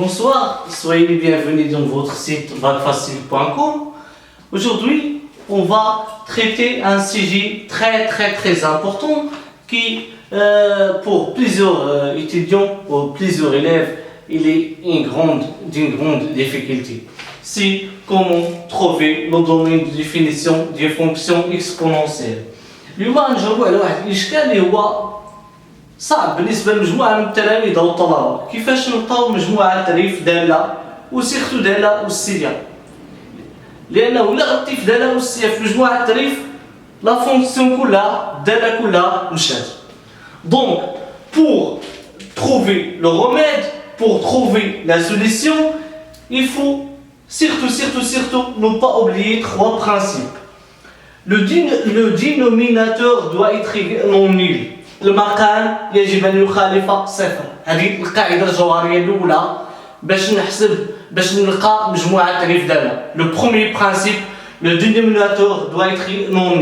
Bonsoir, soyez les bienvenus dans votre site bacfacile.com. Aujourd'hui, on va traiter un sujet très important qui, pour plusieurs étudiants ou plusieurs élèves, il est d'une grande difficulté. C'est comment trouver le domaine de définition des fonctions exponentielles. اليوم غنجاوبوا على واحد الاشكال اللي هو صعب بالنسبه لمجموعه من التلاميذ او الطلبه. كيفاش نلقاو مجموعه تعريف داله وسيرتو داله والسيا، لانه الا غلطتي في داله والسيا في مجموعه التعريف لا فونكسيون كلها الداله كلها مشات. Donc pour trouver le remède, pour trouver la solution, il faut surtout ne pas oublier trois principes. Le dénominateur doit être non nul. المقام يجب أن يخالف صفر. هذه القاعدة الجوهرية الأولى باش نلقى مجموعة تعريف دالة. Le premier principe, le dénominateur doit être non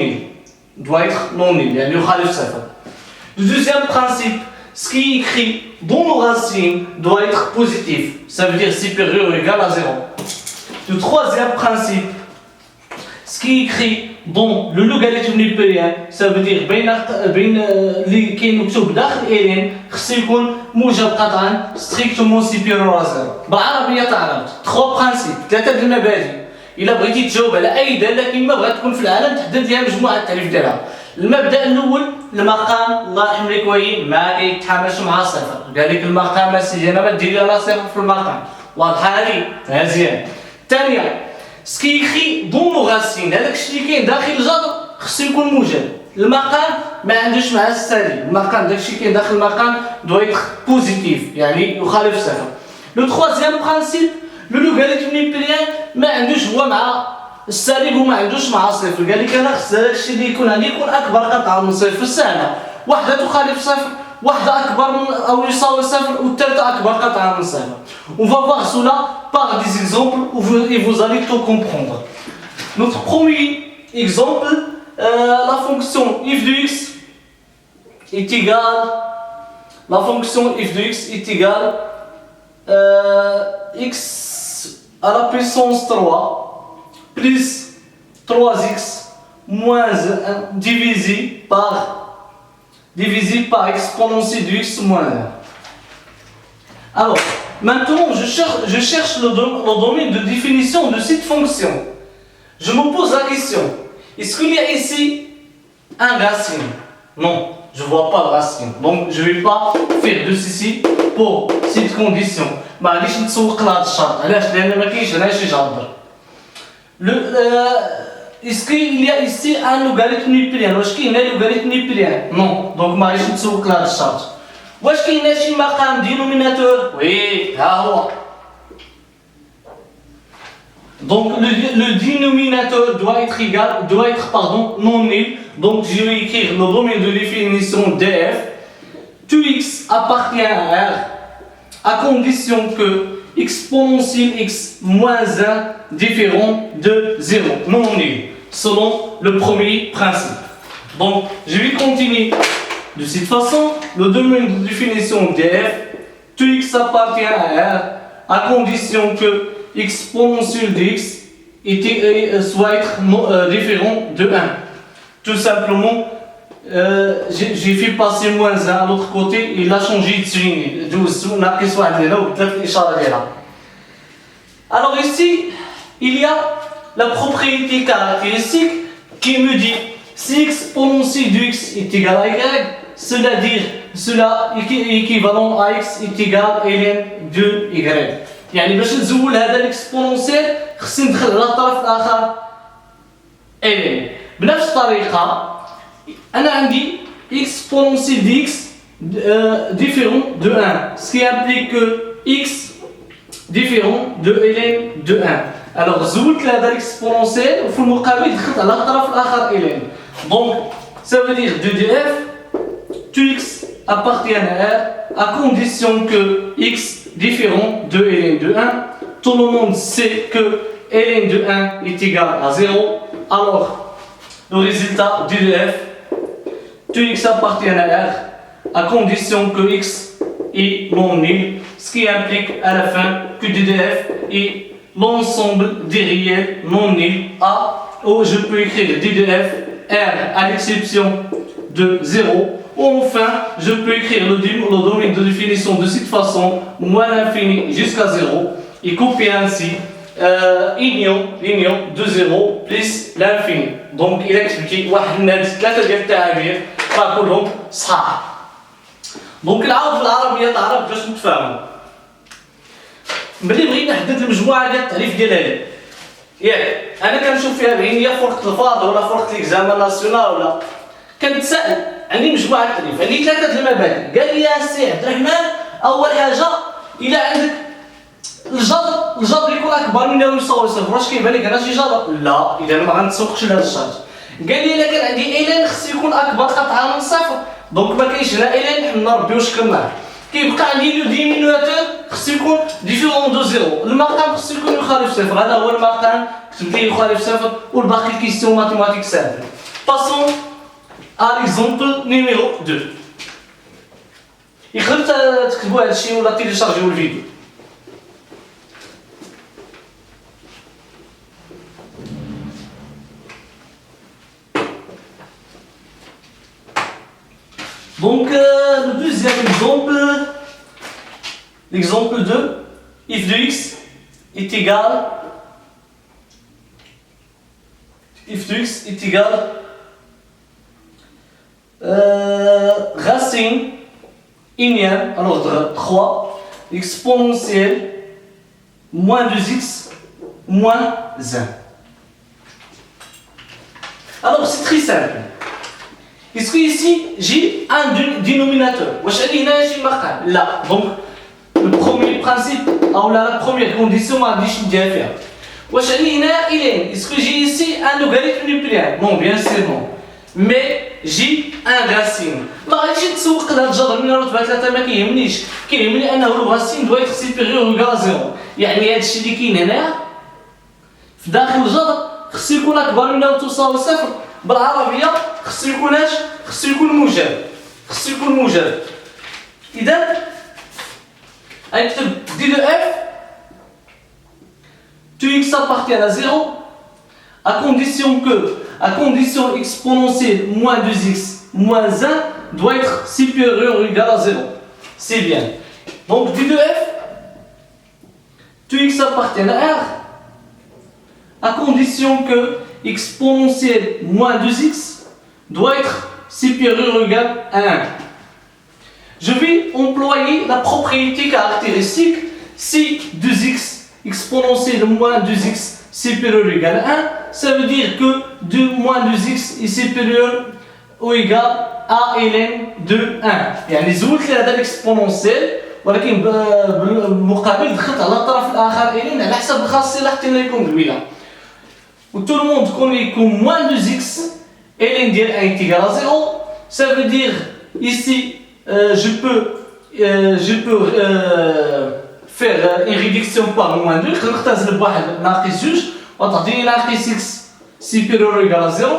nul. يعني يخالف صفر. Le deuxième principe, ce qui est écrit dans nos racines doit être positif. Ça veut dire supérieur ou égal à 0. Le troisième principe, ce qui est écrit dans le logarithme népérien, ça veut dire بين اللي كاين مكتوب داخل الين خصو يكون موجب قطعا strictement supérieur à 0. بالعربيه تعرفت 3 برانسيب، 3 د المبادئ. الا بغيتي تجاوب على اي داله كما بغات تكون في العالم تحدد لها مجموعه التعريف ديالها. المبدا الاول المقام، الله يرحم لك وين ما كيتحاملش مع صفر. قال لك المقام اسيدي انا ما دير لي لا صفر في المقام، واضحه هذه مزيان. الثانيه سكي يخي ضم راسين، هذاك الشيء اللي كاين داخل الجذر خصو يكون موجب. المقام ما عندوش مع السالب، المقام داك الشيء كاين داخل المقام دو ايتر بوزيتيف يعني يخالف صفر. لو تخوازيام برانسيب لو لوغاريتم نيبيريان ما عندوش هو مع السالب وما عندوش مع صفر. قال لك انا خص هذاك الشيء اللي يكون عندي يكون اكبر قطعه من صفر. سهله، واحده تخالف صفر، واحده اكبر من او يساوي صفر، والثالثه اكبر قطعه من صفر. On va voir cela par des exemples et vous allez tout comprendre. Notre premier exemple, la fonction f de x est égale, x à la puissance 3 plus 3x moins 1 divisé par exponentielle de x moins 1. Alors, maintenant, je cherche le domaine de définition de cette fonction. Je me pose la question, est-ce qu'il y a ici un racine? Non, je ne vois pas de racine. Donc, je ne vais pas faire de ceci pour cette condition. معليش نتسوق لهذا الشرط، علاش؟ لأن ما كاينش هنا شي جبر. Est-ce qu'il y a ici un logarithme népérien? واش كاين logarithme népérien? Non, donc معليش نتسوق لهذا الشرط. واش كاين شي مقام دينوميناتور؟ وي ها هو. Donc le dénominateur doit être non nul. Donc je vais écrire le domaine de définition df. Tout x appartient à R à condition que exponentielle x moins 1 différent de 0, non nul, selon le premier principe. Donc je vais continuer. De cette façon, le domaine de définition df, tout x appartient à R à condition que exponentielle de x soit différent de 1. Tout simplement, j'ai fait passer moins 1 à l'autre côté et il a changé de signe. Alors ici, il y a la propriété caractéristique qui me dit si exponentielle de x est égal à y, cela équivalent à x est égal à ln de y. يعني باش نزول هذا الاكسبونونسيال خصني ندخل على الطرف الاخر ln. بنفس الطريقه انا عندي exponentielle de x différent de 1, ce qui implique que x différent de ln de 1. alors زولت هذا الاكسبونونسيال وفي المقابل دخلت على الطرف الاخر ln. donc ça veut dire de df tout x appartient à R à condition que x différent de ln de 1. Tout le monde sait que ln de 1 est égal à 0. Alors, le résultat de df, tout x appartient à R à condition que x est non nul, ce qui implique à la fin que DDF est l'ensemble des réels non nuls A, où je peux écrire DDF R à l'exception de 0. Ou enfin, je peux écrire le domaine de définition de cette façon, moins l'infini jusqu'à 0, et copier ainsi l'union de 0 plus l'infini. Donc il a expliqué واحد الناس ثلاثة ديال التعابير فكلهم صحاح. دونك العاود في العربية تعرف باش نتفاهموا. ملي بغيت نحدد المجموعة ديال التعريف ديال هذه. ياك أنا كنشوف فيها بعينيا فرقة الفاضل ولا فرقة الإكزامان ناسيونال ولا كنتسائل عندي مجموعة تعريف عندي ثلاثة المبادئ. قال لي يا سي عبد الرحمن أول حاجة إلا عندك الجذر يكون اكبر من او يساوي صفر. واش كيبان لك هنا شي جذر؟ لا، اذا ما غنتسوقش لهذا الشرط. قال لي الا كان عندي الين خصو يكون اكبر قطعه من صفر، دونك ما كاينش هنا الين حنا نربيو شكل معاه. كيبقى عندي لو ديمينواتور خصو يكون ديفيرون دو زيرو، المقام خصو يكون يخالف صفر، هذا هو المقام كتب ليه يخالف صفر والباقي كيستيون ماتيماتيك سامبل. باسون ا ليكزومبل نيميرو 2. يقدر تكتبوا هذا الشيء ولا تيليشارجيو الفيديو. Donc le deuxième exemple, l'exemple 2, if de x est égal, racine unienne à l'ordre 3 exponentielle moins 2x moins 1. Alors c'est très simple. Est-ce que ici j'ai un dénominateur? Là, donc le premier principe, ou la première condition, est-ce que j'ai ici un logarithme nucléaire? Non, bien sûr non. Mais j'ai un racine. ما غاديش نتسوق لهاد الجذر من رتبة 3 ما كيهمنيش، كيهمني انه الرacine doit être supérieur ou égal à 0. يعني هادشي اللي كاين هنا في داخل الجذر خصو يكون اكبر من او تساوي صفر. بالعربية خصو يكون اش؟ خصو يكون موجب. إذا غنكتب دي دو اف تو x appartient à 0 à condition exponentielle moins 2x moins 1 doit être supérieur ou égal à 0. C'est bien. Donc d de f to x appartient à r à condition que exponentielle moins 2x doit être supérieur ou égal à 1. Je vais employer la propriété caractéristique si 2x exponentielle moins 2x supérieur ou égal à 1, ça veut dire que 2 moins 2x est supérieur ou égal à ln de 1. يعني زولت لي هذا الاكسبونونسيال ولكن بالمقابل دخلت على الطرف الاخر ln على حسب الخاصيه اللي حطينا لكم قبيله. Tout le monde connaît que moins 2x ln ديال 1 est égal à 0. Ça veut dire ici je peux faire une réduction par moins 2. نختزل بواحد ناقص 2 وتعطيني ناقص x supérieur ou égal à 0.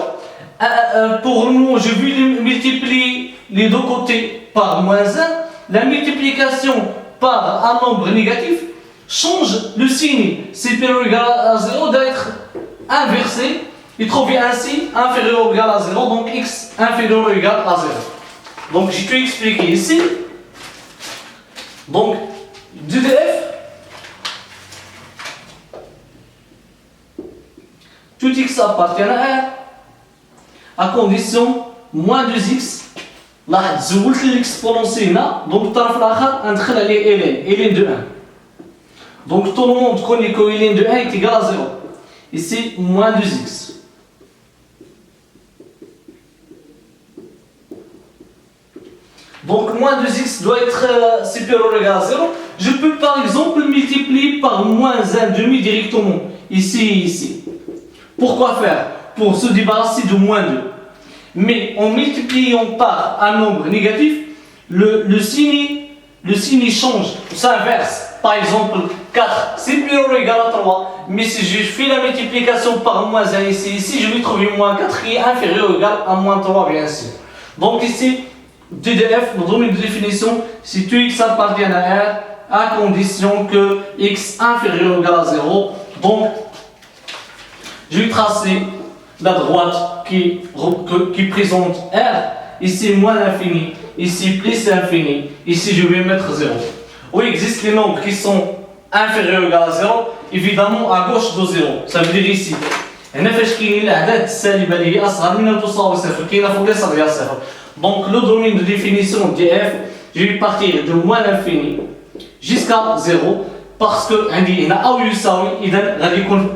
Pour le moment, je vais multiplier les deux côtés par moins 1. La multiplication par un nombre négatif change le signe supérieur ou égal à 0 d'être inversé et trouver ainsi inférieur ou égal à 0, donc x inférieur ou égal à 0. Donc j'ai tout expliqué ici. Donc DDF, tout x appartient à R à condition moins 2x. لاحظ زولت لي l'exponentiel هنا، دونك الطرف الاخر ندخل عليه ln de 1. Donc tout le monde connaît que ln de 1 est égal à 0. Ici moins 2x. Donc moins 2x doit être supérieur ou égal à 0. Je peux par exemple multiplier par moins 1 demi directement ici et ici. Pourquoi faire? Pour se débarrasser de moins 2. Mais en multipliant par un nombre négatif, le signe change, s'inverse. Par exemple 4 supérieur ou égal à 3, mais si je fais la multiplication par moins 1 ici, je vais trouver moins 4 qui est inférieur ou égal à moins 3 bien sûr. Donc ici, DDF, le domaine de définition, si tout x appartient à R, à condition que x inférieur ou égal à 0. Donc, je vais tracer la droite qui présente R, ici moins l'infini, ici plus l'infini, ici je vais mettre 0. Où existe les nombres qui sont inférieurs ou égal à 0, évidemment à gauche de 0, ça veut dire ici. هنا فاش كاين الاعداد السالبه اللي هي اصغر من او تساوي صفر كاينه فوق اليسار ديال صفر. Donc le domaine de définition de f, je vais partir de moins l'infini jusqu'à 0 parce que عندي هنا او يساوي اذا غادي يكون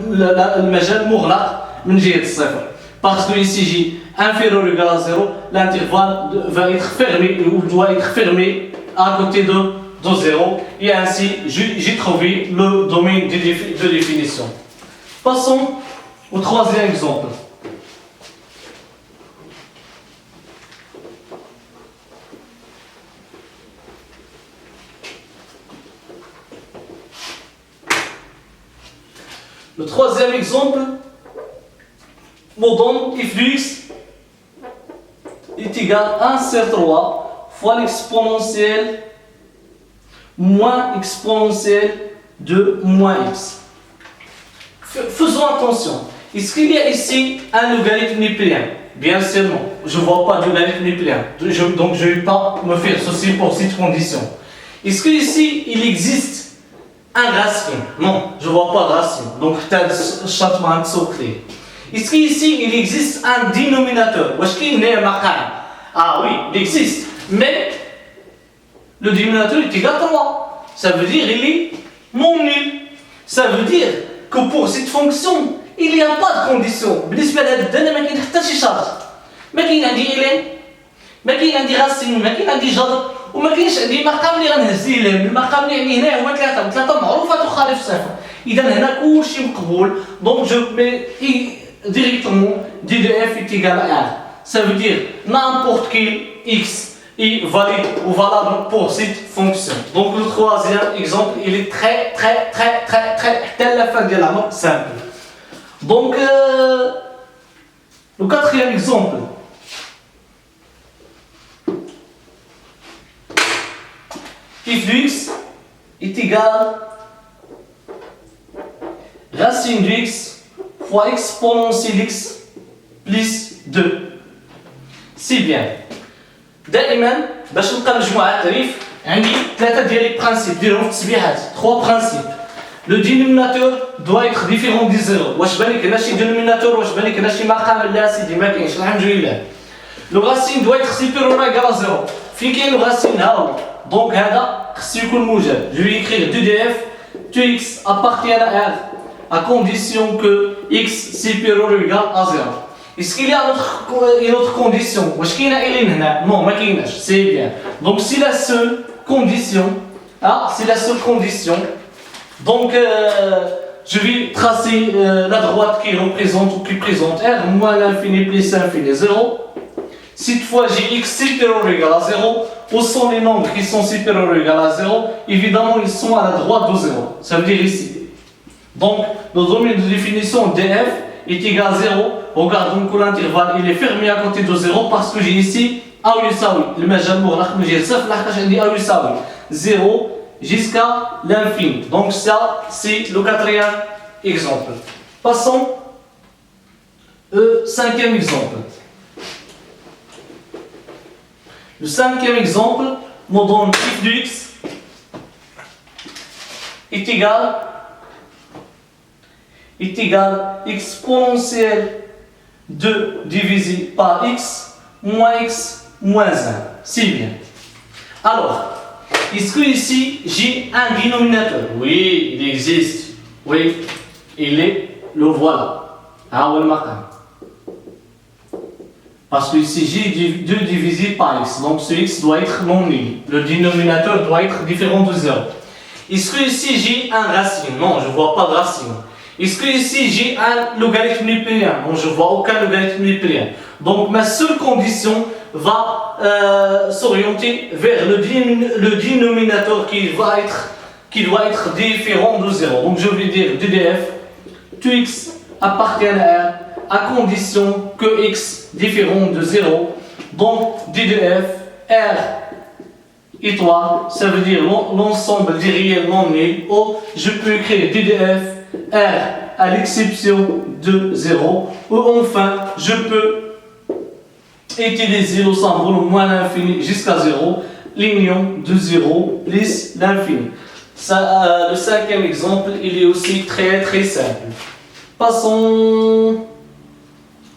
المجال مغلق من جهه الصفر. Parce que ici j'ai inférieur ou égal à 0, l'intervalle va être fermé ou doit être fermé à côté de 0 et ainsi j'ai trouvé le domaine de définition. Passons au troisième exemple. Le troisième exemple me donne f de x est égal à 1 sur 3 fois l'exponentielle moins exponentielle de moins x. Faisons attention. Est-ce qu'il y a ici un logarithme nucléaire? Bien sûr non. Je ne vois pas de logarithme nucléaire. Donc je ne vais pas me faire souci pour cette condition. Est-ce qu'ici il existe un racine? Non, je ne vois pas de racine. Donc tel changement de secret. Est-ce qu'ici il existe un dénominateur? Ah oui, il existe. Mais le dénominateur est égal à 3. Ça veut dire qu'il est non nul. Ça veut dire que pour cette fonction, il n'y a pas de condition. بالنسبة لهذا الدالة ما كاين حتى شي شرط. ما كاين عندي إلين، ما كاين عندي راسين، ما كاين عندي جذر، وما كاينش عندي مقام اللي غنهز ليه. المقام اللي عندي هنا هو 3، و3 معروفة تخالف صفر. إذا هنا كلشي مقبول. Donc je mets directement DDF est égal à R. Ça veut dire n'importe quel x est valide ou valable pour cette fonction. Donc le troisième exemple, il est très la fin de la note simple. Donc le quatrième exemple, f de x est égal racine de x fois exponentielle x plus 2. C'est bien. دائما باش نلقى مجموعه تعريف عندي ثلاثه ديال لي برانسيب ديرهم في التسبيحات 3 برانسيب. Le dénominateur doit être différent du 0. واش بان لك هنا شي dénominateur واش بان لك هنا شي مقام لا سيدي ما كاينش الحمد لله. Le racine doit être supérieur ou égal à 0. فين كاين الرacine ها هو. دونك هذا خصو يكون موجب. Je vais écrire 2df 2x appartient à R à condition que x supérieur ou égal à 0. Est-ce qu'il y a une autre condition? واش كاينه إلين هنا؟ Non, ما كايناش. C'est bien. Donc c'est la seule condition. Ah, c'est la seule condition. Donc je vais tracer la droite qui représente ou qui présente R moins l'infini plus l'infini 0. Cette fois j'ai x supérieur ou égal à 0. Où sont les nombres qui sont supérieurs ou égal à 0? Évidemment ils sont à la droite de 0. Ça veut dire ici. Donc le domaine de définition df est égal à 0. Regardons que l'intervalle il est fermé à côté de 0 parce que j'ai ici A يساوي المجال مغلق من جهة صفر لحقاش عندي A يساوي 0 jusqu'à l'infini. Donc ça c'est le quatrième exemple. Passons au cinquième exemple. Le cinquième exemple me donne f de x est égal exponentielle 2 divisé par x moins 1. C'est bien. Alors, est-ce que ici j'ai un dénominateur? Oui, il existe. Oui, il est le voilà. Ah ouais, parce que ici j'ai 2 divisé par x. Donc ce x doit être non nul. Le dénominateur doit être différent de 0. Est-ce que ici j'ai un racine? Non, je ne vois pas de racine. Est-ce que ici j'ai un logarithme nucléaire? Non, je ne vois aucun logarithme nucléaire. Donc ma seule condition va s'orienter vers le dénominateur qui doit être différent de 0. Donc je vais dire DDF, 2x appartient à R à condition que x différent de 0. Donc DDF R étoile, ça veut dire l'ensemble des réels non nuls, ou je peux écrire DDF R à l'exception de 0, ou enfin je peux utiliser le symbole moins l'infini jusqu'à 0, l'union de 0 plus l'infini. Le cinquième exemple, il est aussi très très simple. Passons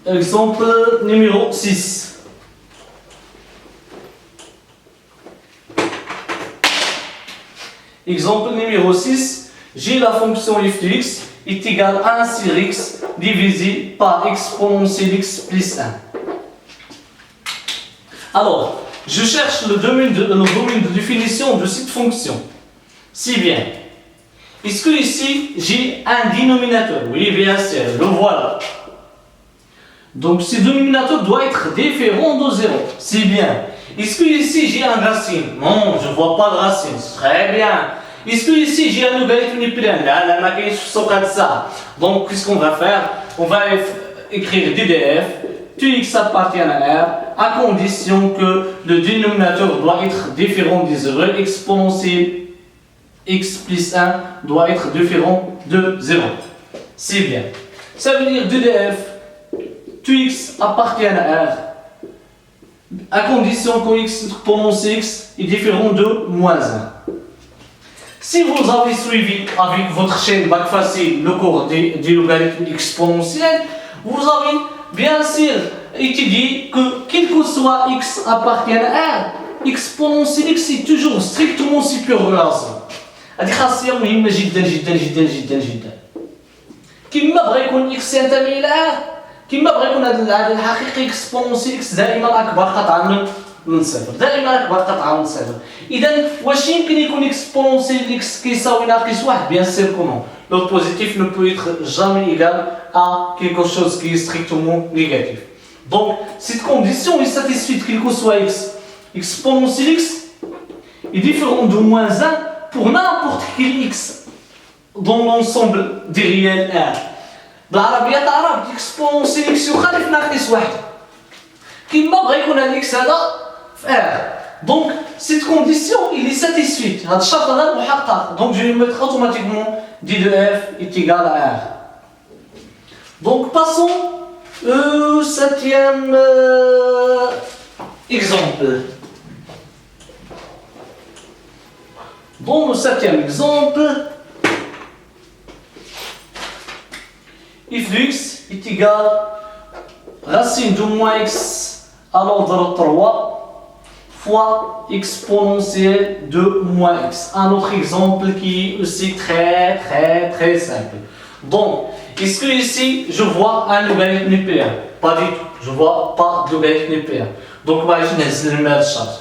à l'exemple numéro 6. Exemple numéro 6, j'ai la fonction f de x est égale à 1 sur x divisé par exponentielle x plus 1. Alors, je cherche le domaine de définition de cette fonction. Si bien, est-ce que ici j'ai un dénominateur? Oui, bien sûr, le voilà. Donc, ce dénominateur doit être différent de 0. Si bien. Est-ce que ici j'ai un racine? Non, je ne vois pas de racine. Très bien. Est-ce que ici j'ai un logarithme plein? Là, la maquette de ça. Donc, qu'est-ce qu'on va faire? On va écrire DDF, Tx appartient à R, à condition que le dénominateur doit être différent de 0. Exponentielle x plus 1 doit être différent de 0. C'est bien. Ça veut dire DDF, Tx appartient à R, à condition que x exponentielle x est différent de moins 1. Si vous avez suivi avec votre chaîne bac facile le cours des logarithmes exponentiels, vous avez bien sûr étudié que quel que soit x appartient à R, exponentielle x est toujours strictement supérieur à 0. هذه خاصية مهمة جدا جدا جدا جدا جدا. كما بغى يكون x ينتمي إلى R، كما بغى يكون هذا الحقيقي اكسبونسيال اكس دائما اكبر قطعا من صفر، دائما اكبر قطعا من صفر. اذا واش يمكن يكون اكسبونسيال اكس كيساوي ناقص واحد؟ بيان سير كومون. Le positif ne peut être jamais égal à quelque chose qui est strictement négatif. Donc cette condition est satisfaite quel que soit x. Exponentielle x est différent de moins 1 pour n'importe quel x dans l'ensemble des réels R. بالعربية تعرف اكسبونسيال اكس يخالف ناقص واحد. كيما بغى يكون هذا اكس هذا في ار. دونك سيت كونديسيون il est satisfaite. هذا الشرط هذا محقق. دونك je vais mettre automatiquement d de f est égal à r. Donc passons au septième exemple. Dans le septième exemple, f de x est égal à racine de moins x à l'ordre 3 fois exponentielle de moins x. Un autre exemple qui est aussi très très très simple. Donc, est-ce que ici je vois un logarithme nucléaire? Pas du tout, je ne vois pas de logarithme nucléaire. Donc, je vais le charge.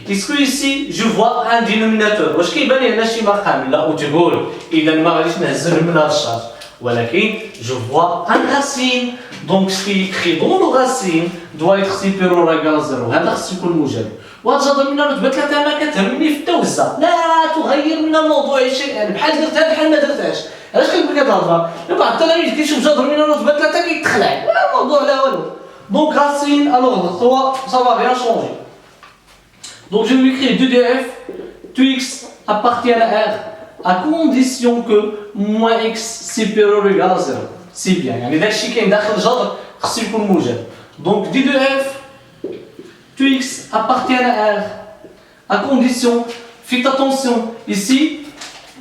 Est-ce que ici je vois un dénominateur? واش كيبان لي هنا شي مقام؟ لا وتقول اذا ما غاديش نهزل من الشارج. ولكن je vois un racine. Donc ce qui est écrit dans le racine doit être supérieur ou égal à 0. هذا خصو يكون موجب. وتجد من رتبة 3 ما كتهمني في التوزع. لا تغير من الموضوع شيئا. بحال درتها بحال ما درتهاش. علاش كنقول لك هاد الهضره؟ بعض التلاميذ كيشوف جذر من رتبة 3 كيتخلع. لا الموضوع لا والو. Donc racine alors 3 ça va rien changer. Donc je vais écrire 2df, 2x appartient à R à condition que moins x supérieur ou égal à 0. C'est bien. يعني داكشي كاين داخل الجذر خصو يكون موجب. Donc d2f, 2x appartient à R à condition. Faites attention. Ici,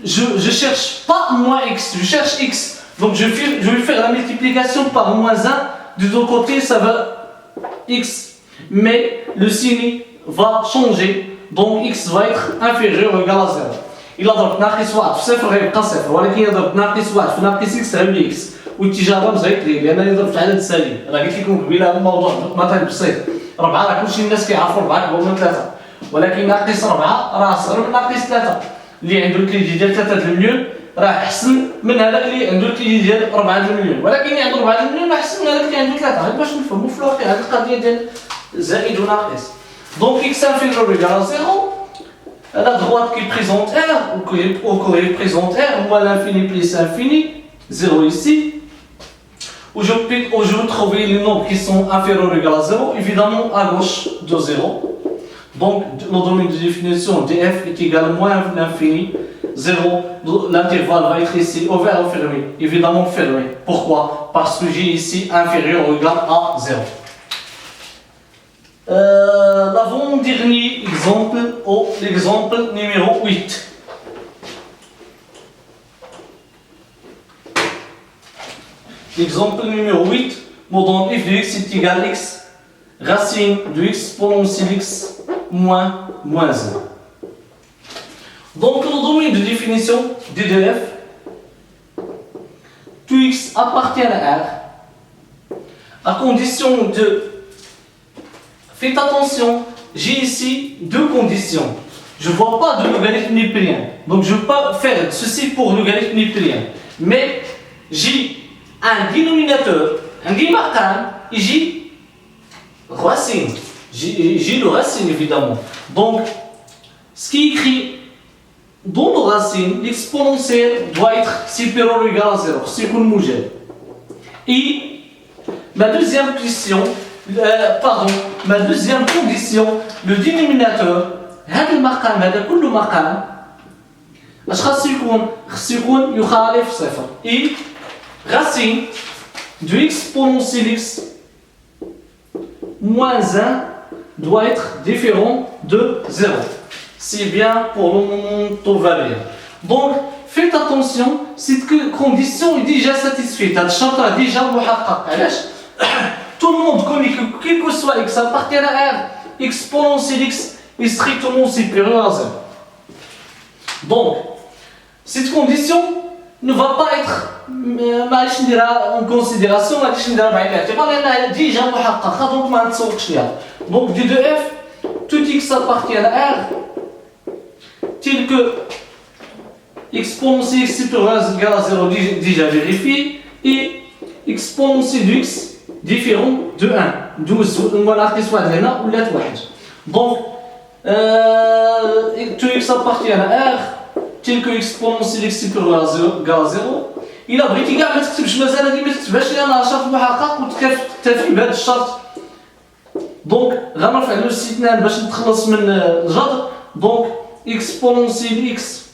je cherche pas moins x, je cherche x. Donc je vais faire la multiplication par moins 1. De l'autre côté, ça va x. Mais le signe va changer, donc x va être inférieur ou égal à 0. إلا ضربت ناقص واحد في صفر غيبقى صفر، ولكن إلا ضربت ناقص واحد في ناقص x غيولي x، والاتجاه رمز غيطري، لأن إلا ضربت عدد سالب، راه قلت لكم قبيله الموضوع مثلا بسيط، 4 راه كلشي الناس كيعرفوا 4 أكبر من 3، ولكن ناقص 4 راه أصغر من ناقص 3، اللي عنده الكريدي ديال 3 المليون راه أحسن من هذاك اللي عنده الكريدي ديال 4 المليون، ولكن اللي عنده 4 المليون أحسن من هذاك اللي عنده 3، غير باش نفهموا في الواقع هذه القضية ديال زائد وناقص. Donc x inférieur ou égal à 0, la droite qui présente R ou qui représente R, moins l'infini plus l'infini, 0 ici, où je vais trouver les nombres qui sont inférieurs ou égal à 0, évidemment à gauche de 0. Donc, le domaine de définition df est égal à moins l'infini, 0. L'intervalle va être ici ouvert ou fermé. Évidemment fermé. Pourquoi? Parce que j'ai ici inférieur ou égal à 0. L'avant-dernier exemple, l'exemple numéro 8. L'exemple numéro 8 me donne f de x est égal à x racine de x exponentielle x moins 1. Donc le domaine de définition d de f, tout x appartient à R, à condition de... Faites attention, j'ai ici deux conditions. Je ne vois pas de logarithme népérien, donc je ne vais pas faire ceci pour logarithme népérien. Mais j'ai un dénominateur, un guimarcan, et j'ai racine. J'ai le racine évidemment. Donc, ce qui est écrit dans le racine, l'exponentielle doit être supérieur ou égal à 0. C'est comme mougel. Et ma deuxième condition, le dénominateur, هذا المقام هذا كل مقام اش خاصو يكون يخالف صفر. Et racine de exponentielle x moins 1 doit être différent de 0. C'est bien pour le moment tout va bien. Donc faites attention, cette condition est déjà satisfaite. هذا الشرط est déjà محقق. علاش؟ Tout le monde connaît que quel que soit x appartient à R, exponentielle x est strictement supérieur à 0. Donc, cette condition ne va pas être en considération, elle est déjà محققة, donc ما نتسوقش ليها. Donc, d de f, tout x appartient à R, tel que exponentielle x supérieur ou égal à 0 déjà vérifié, et exponentielle de x différent de 1. 12 ونعطي واحد هنا ولات واحد. Donc tout x appartient à R tel que exponentielle x supérieur à 0 égal à 0. إلا بغيتي كاع ما تكتبش مازال هذه ما تكتبهاش لأن شرط محقق وتكتفي بهذا الشرط. دونك غنرفع له الاستثناء باش نتخلص من الجذر. Donc exponentielle x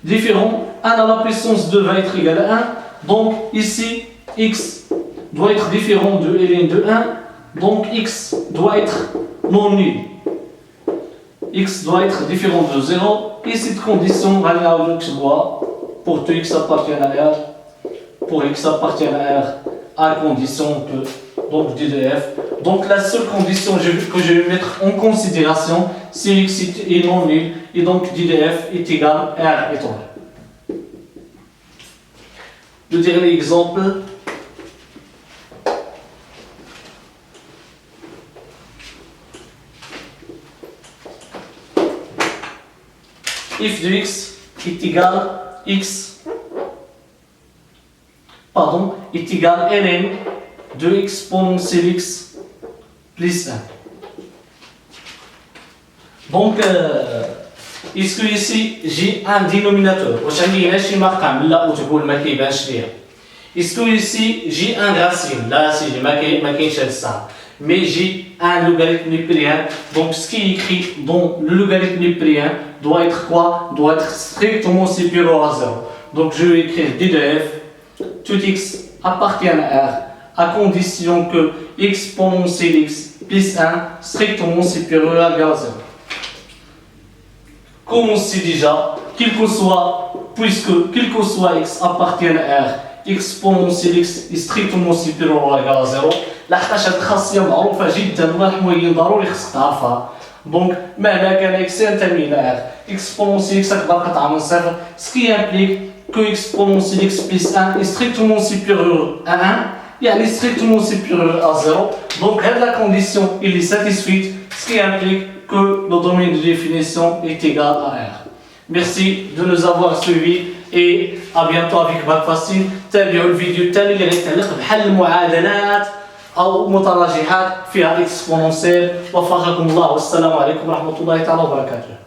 différent 1 à la puissance 2 va être égal à 1. Donc ici x doit être différent de ln de 1, donc x doit être non nul. X doit être différent de 0, et cette condition va pour tout x appartient à R, pour x appartient à R, à condition que, donc d de f. Donc la seule condition que je vais mettre en considération, c'est x est non nul, et donc d de f est égal à R étoile. Le dernier exemple. F de x est égal est égal à ln de exponentielle x plus 1. Donc, est-ce que ici j'ai un dénominateur? Est-ce que ici j'ai un racine? Là, si j'ai ça. Mais j'ai un logarithme népérien. Donc, ce qui est écrit dans le logarithme népérien doit être quoi? Doit être strictement supérieur à 0. Donc, je vais écrire d de f, tout x appartient à R, à condition que exponentielle x plus 1 strictement supérieur à 0. Comme on sait déjà, quel que soit x appartient à R, exponentielle x est strictement supérieur à égal à 0. لحقاش هاد الخاصيه معروفه جدا والحمويين ضروري خصك تعرفها. دونك مهما كان اكس ينتمي الى ار exponentielle x اكبر قطعه من صفر, ce qui implique que exponentielle x plus 1 est strictement supérieur à 1, يعني strictement supérieur à 0. Donc la condition il est satisfaite, ce qui implique que le domaine de définition est égal à R. Merci de nous avoir suivis et à bientôt avec Bac Facile. تابعوا الفيديو التالي اللي غيتعلق بحل المعادلات أو متراجعات فيها إكسبونونسيال. وفقكم الله والسلام عليكم ورحمة الله تعالى وبركاته.